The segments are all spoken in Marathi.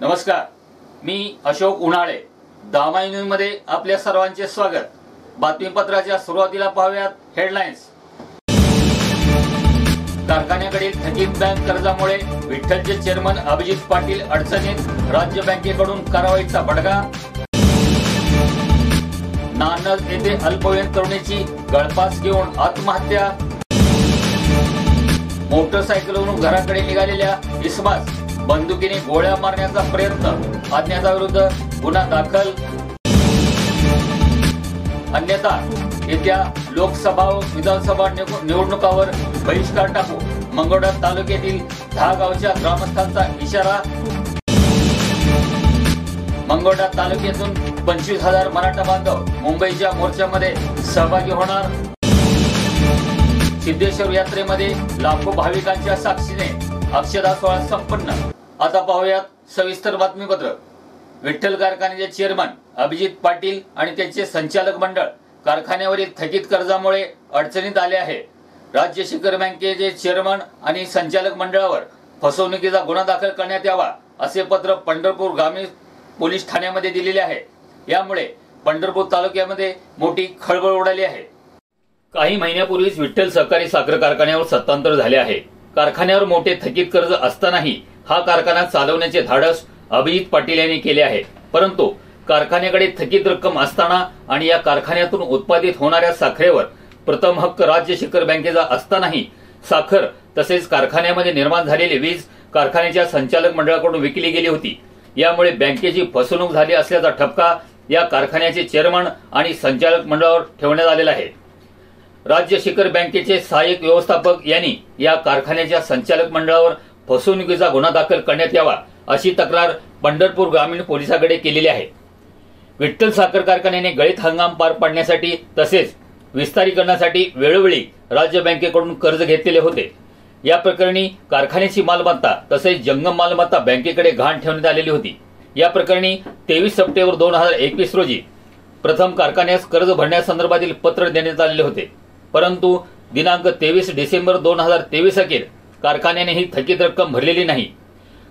नमस्कार, मी अशोक उन्हाळे. दामाई न्यूज मध्ये आपल्या सर्वांचे स्वागत. बातमीपत्राच्या सुरुवातीला पाहूयात हेडलाईन्स. कारखान्याकडील थकीत बँक कर्जामुळे विठ्ठलचे चेअरमन अभिजित पाटील अडचणीत, राज्य बँकेकडून कारवाईचा बडगा. नानद येथे अल्पवयीन तरुणीची गळफास घेऊन आत्महत्या. मोटरसायकलवरून घराकडे निघालेल्या इसमास बंदुकीने गोळ्या मारण्याचा प्रयत्न, अज्ञाताविरुद्ध गुन्हा दाखल. अन्यथा येत्या लोकसभा व विधानसभा निवडणुकावर बहिष्कार टाकू, मंगळवेढा तालुक्यातील 10 गावच्या ग्रामस्थांचा इशारा. मंगळवेढा तालुक्यातून 25,000 मराठा बांधव मुंबईच्या मोर्चामध्ये सहभागी होणार. सिद्धेश्वर यात्रेमध्ये लाखो भाविकांच्या साक्षीने अक्षदा सोहळा संपन्न. आता पाहूयात सविस्तर बातमीपत्र. विठ्ठल कारखान्याचे चेअरमन अभिजित पाटील आणि त्यांचे संचालक मंडळ कारखान्यावरील थकीत कर्जामुळे अडचणीत आले आहे. राज्य शिखर बँकेचे चेअरमन आणि संचालक मंडळावर फसवणुकीचा गुन्हा दाखल करण्यात यावा असे पत्र पंढरपूर ग्रामीण पोलीस ठाण्यामध्ये दिलेले आहे. यामुळे पंढरपूर तालुक्यामध्ये मोठी खळबळ उडाली आहे. काही महिन्यापूर्वीच विठ्ठल सहकारी साखर कारखान्यावर सत्तांतर झाले आहे. कारखान्यावर मोठे थकीत कर्ज असतानाही हा कारखाना चालवण्याचे धाडस अभिजित पाटील यांनी केले आहे. परंतु कारखान्याकडे थकीत रक्कम असताना आणि या कारखान्यातून उत्पादित होणाऱ्या साखरेवर प्रथम हक्क राज्य शिखर बँकेचा असतानाही साखर तसेच कारखान्यामध्ये निर्माण झालेली वीज कारखान्याच्या संचालक मंडळाकडून विकली गेली होती. यामुळे बँकेची फसवणूक झाली असल्याचा ठपका या कारखान्याचे चेअरमन आणि संचालक मंडळावर ठेवण्यात आलेला आहे. राज्य शिखर बँकेचे सहाय्यक व्यवस्थापक यांनी या कारखान्याच्या संचालक मंडळावर फसवणुकीचा गुन्हा दाखल करण्यात यावा अशी तक्रार पंढरपूर ग्रामीण पोलिसांकडे केलेली आहे. विठ्ठल साखर कारखान्याने गळीत हंगाम पार पाडण्यासाठी तसेच विस्तारीकरणासाठी वेळोवेळी राज्य बँकेकडून कर्ज घेतलेले होते. या प्रकरणी कारखान्याची मालमत्ता तसेच जंगम मालमत्ता बँकेकडे गहाण ठेवण्यात आलेली होती. या प्रकरणी 23 सप्टेंबर 2021 रोजी प्रथम कारखान्यास कर्ज भरण्यासंदर्भातील पत्र देण्यात आलेले होते. परंतु दिनांक 23 डिसेंबर 2023 अखेर कारखान्याने ही थकीत रक्कम भरलेली नाही.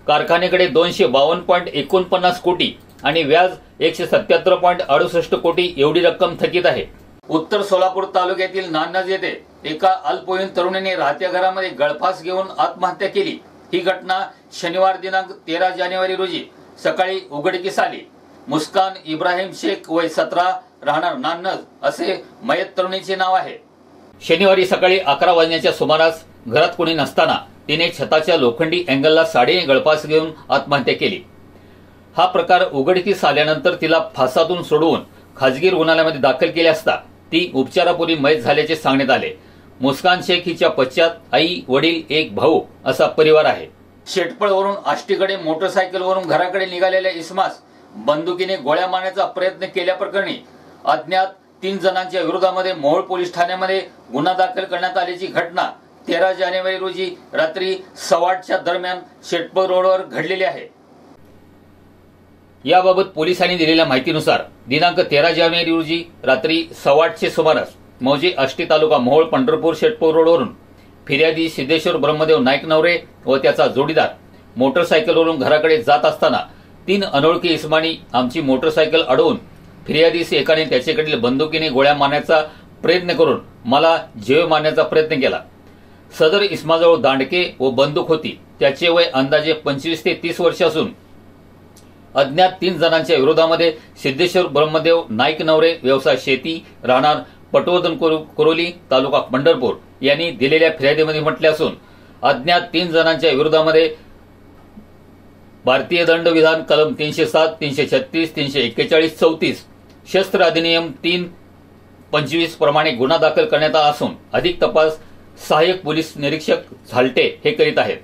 कारखान्याकडे 252.49 कोटी आणि व्याज 177.68 कोटी एवढी रक्कम थकीत आहे. उत्तर सोलापूर तालुक्यातील नानद येथे एका अल्पवयीन तरुणीने राहत्या घरामध्ये गळफास घेऊन आत्महत्या केली. ही घटना शनिवार दिनांक 13 जानेवारी रोजी सकाळी उघडकीस आली. मुस्कान इब्राहिम शेख वय 17 राहणार नानद असे मयत तरुणीचे नाव आहे. शनिवारी सकाळी 11 वाजण्याच्या सुमारास घरात कोणी नसताना तिने छताच्या लोखंडी अँगलला साडीने गळफास घेऊन आत्महत्या केली. हा प्रकार उघडकीस आल्यानंतर तिला फासातून सोडवून खाजगी रुग्णालयामध्ये दाखल केले असता ती उपचारापूर्वी मयत झाल्याचे सांगण्यात आले. मुस्कान शेख हिच्या पश्चात आई, वडील, एक भाऊ असा परिवार आहे. शेटपळवरून आष्टीकडे मोटरसायकलवरून घराकडे निघालेल्या इसमास बंदुकीने गोळ्या मारण्याचा प्रयत्न केल्याप्रकरणी अज्ञात 3 जणांच्या विरोधामध्ये मोहोळ पोलीस ठाण्यामध्ये गुन्हा दाखल करण्यात आल्याची घटना 13 जानेवारी रोजी रात्री 8:15च्या दरम्यान शेटपळ रोडवर घडलेली आहे. याबाबत पोलिसांनी दिलेल्या माहितीनुसार दिनांक 13 जानेवारी रोजी रात्री 8:15च्या सुमारास मौजे आष्टी तालुका मोहोळ पंढरपूर शेटपळ रोडवरून फिर्यादी सिद्धेश्वर ब्रह्मदेव नाईक नवरे व त्याचा जोडीदार मोटरसायकलवरून घराकडे जात असताना 3 अनोळखी इसमांनी आमची मोटरसायकल अडवून फिर्यादीस एकाने त्याच्याकडील बंदुकीने गोळ्या मारण्याचा प्रयत्न करून मला जीव मारण्याचा प्रयत्न केला. सदर इस्माजवळ दांडके व बंदूक होती. त्याचे वय अंदाजे 25 ते 30 वर्ष असून अज्ञात 3 जणांच्या विरोधामध्ये सिद्धेश्वर ब्रह्मदेव नाईक नवरे व्यवसाय शेती राहणार पटवर्धन कुरोली तालुका पंढरपूर यांनी दिलेल्या फिर्यादीमध्ये म्हटले असून अज्ञात 3 जणांच्या विरोधामध्ये भारतीय दंड विधान कलम 307, 336, 341, 34 शस्त्र अधिनियम 325 प्रमाणे गुन्हा दाखल करण्यात आला असून अधिक तपास सहाय्यक पोलीस निरीक्षक झालटे हे करीत आहेत.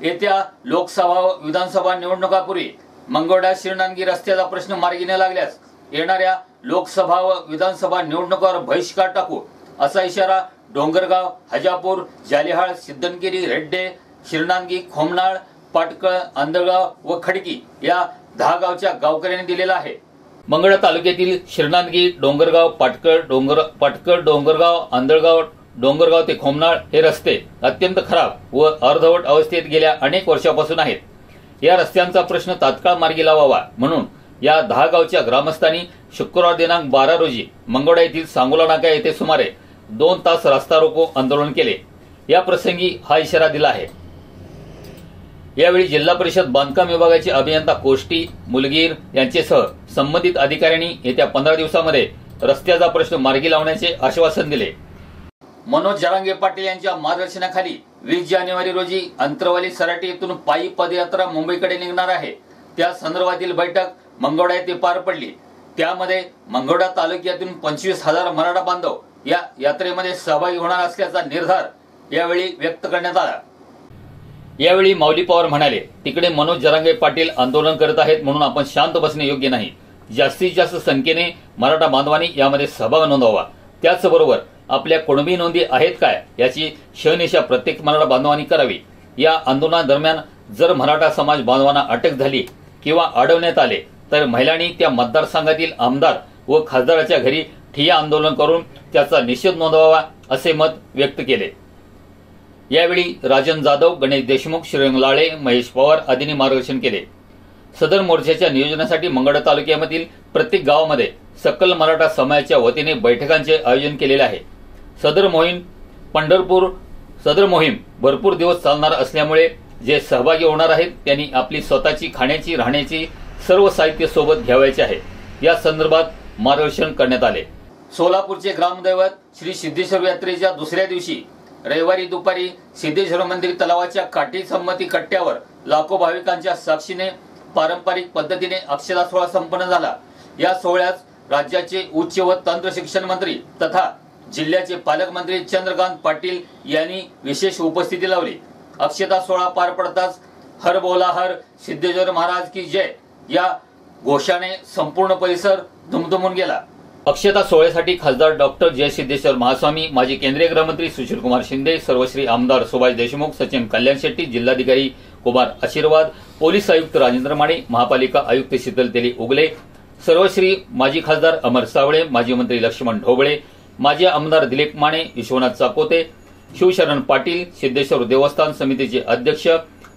येत्या लोकसभा व विधानसभा निवडणुकापूर्वी मंगळवेढा शिरनांगी रस्त्याचा प्रश्न मार्गी न लागल्यास येणाऱ्या लोकसभा व विधानसभा निवडणुकावर बहिष्कार टाकू असा इशारा डोंगरगाव, हजापूर, जालिहाळ, सिद्धनगिरी, रेड्डे, शिरनांगी, खोमनाळ, पाटकळ, अंधळगाव व खडकी या 10 गावच्या गावकऱ्यांनी दिलेला आहे. मंगळवेढा तालुक्यातील शिरनांगी, डोंगरगाव, पाटकळ, डोंगरगाव, अंधळगाव, डोंगरगाव ते खोमनाळ हे रस्ते अत्यंत खराब व अर्धवट अवस्थेत गेल्या अनेक वर्षापासून आहेत. या रस्त्यांचा प्रश्न तात्काळ मार्गी लावावा म्हणून या 10 गावच्या ग्रामस्थांनी शुक्रवार दिनांक 12 रोजी मंगोडा येथील सांगोला नाका येथे सुमारे 2 तास रास्ता रोको आंदोलन केले। या प्रसंगी हा इशारा दिला आहे। यावेळी जिल्हा परिषद बांधकाम विभागाचे अभियंता कोष्टी, मुलगीर यांच्यासह संबंधित अधिकाऱ्यांनी येत्या 15 दिवसांमध्ये रस्त्याचा प्रश्न मार्गी लावण्याचे आश्वासन दिले। मनोज जरांगे पाटील यांच्या मार्गदर्शनाखाली 20 जानेवारी रोजी अंतरवाली सराटी येथून पायी पदयात्रा मुंबईकडे निघणार आहे। त्या संदर्भातील बैठक मंगोडा येथे पार पडली। त्यामध्ये मंगोडा तालुक्यातून 25,000 मराठा बांधव या यात्रेमध्ये सहभागी होणार असल्याचा निर्धार यावेळी व्यक्त करण्यात आला। यावेळी माऊली पवार म्हणाले, तिकडे मनोज जरांगे पाटील आंदोलन करत आहेत म्हणून आपण शांत बसणे योग्य नाही। जास्तीत जास्त संख्येने मराठा बांधवांनी यामध्ये सहभाग नोंदवावा। त्याचबरोबर आपल्या कुणबी नोंदी आहेत काय याची शहनिशा प्रत्येक मराठा बांधवांनी करावी। या आंदोलनादरम्यान जर मराठा समाज बांधवांना अटक झाली किंवा अडवण्यात आले तर महिलांनी त्या मतदारसंघातील आमदार व खासदाराच्या घरी ठिय्या आंदोलन करून त्याचा निषेध नोंदवावा असे मत व्यक्त केले। यावेळी राजन जाधव, गणेश देशमुख, श्रीरंग लाळे, महेश पवार आदींनी मार्गदर्शन केले। सदर मोर्चाच्या नियोजनासाठी मंगोडा तालुक्यामधील प्रत्येक गावामध्ये सकल मराठा समाजाच्या वतीने बैठकांचे आयोजन केलेले आहे। सदर मोहीम भरपूर दिवस चालणार असल्यामुळे जे सहभागी होणार आहेत त्यांनी आपली स्वतःची खाण्याची राहण्याची सर्व साहित्य सोबत घ्यावायचे आहे। या संदर्भात मार्गदर्शन करण्यात आले। सोलापूरचे ग्रामदैवत श्री सिद्धेश्वर यात्रेच्या दुसऱ्या दिवशी रविवारी दुपारी सिद्धेश्वर मंदिर तलावाच्या काठी संमती कट्ट्यावर लाखो भाविकांच्या साक्षीने पारंपरिक पद्धतीने अक्षता सोहळा संपन्न झाला। या सोहळ्यात राज्याचे उच्च व तंत्र शिक्षण मंत्री तथा जिल्ह्याचे पालकमंत्री चंद्रकांत पाटील यांनी विशेष उपस्थिती लावली। अक्षता सोहळा पार पडताच हर बोला हर सिद्धेश्वर महाराज की जय या घोषाने संपूर्ण परिसर दुमदुमून गेला। अक्षता सोहळ्यासाठी खासदार डॉक्टर जय सिद्धेश्वर महास्वामी, माजी केंद्रीय गृहमंत्री सुशीलकुमार शिंदे, सर्वश्री आमदार सुभाष देशमुख, सचिन कल्याण शेट्टी, जिल्हाधिकारी कुमार आशीर्वाद, पोलीस आयुक्त राजेंद्र माने, महापालिका आयुक्त शीतल तेली उगले, सर्वश्री माजी खासदार अमर सावळे, माजी मंत्री लक्ष्मण ढोबळे, माजी आमदार दिलीप माने, विश्वनाथ चाकोते, शिवशरण पाटील, सिद्धेश्वर देवस्थान समितीचे अध्यक्ष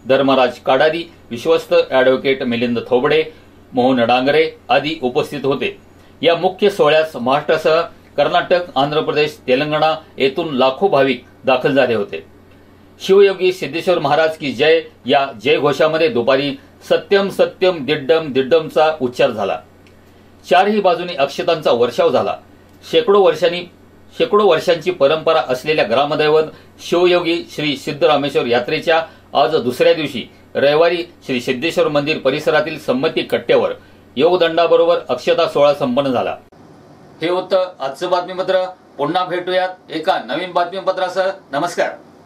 धर्मराज काडादी, विश्वस्त ॲडव्होकेट मिलिंद थोबडे, मोहन डांगरे आदी उपस्थित होते। या मुख्य सोहळ्यास महाराष्ट्रासह कर्नाटक, आंध्र प्रदेश, तेलंगणा येथून लाखो भाविक दाखल झाले होते। शिवयोगी सिद्धेश्वर महाराज की जय या जय घोषामध्ये दुपारी सत्यम सत्यम दिड्डम दिड्डमचा उच्चार झाला। चारही बाजूनी अक्षतांचा वर्षाव झाला। शेकडो वर्षांची परंपरा असलेल्या ग्रामदैवत शिवयोगी श्री सिद्धरामेश्वर यात्रेच्या आज दुसऱ्या दिवशी रविवारी श्री सिद्धेश्वर मंदिर परिसरातील संमती कट्ट्यावर योगदंडाबरोबर अक्षता सोहळा संपन्न झाला। हे होतं आजचं बातमीपत्र। पुन्हा भेटूयात एका नवीन बातमीपत्रासह। नमस्कार।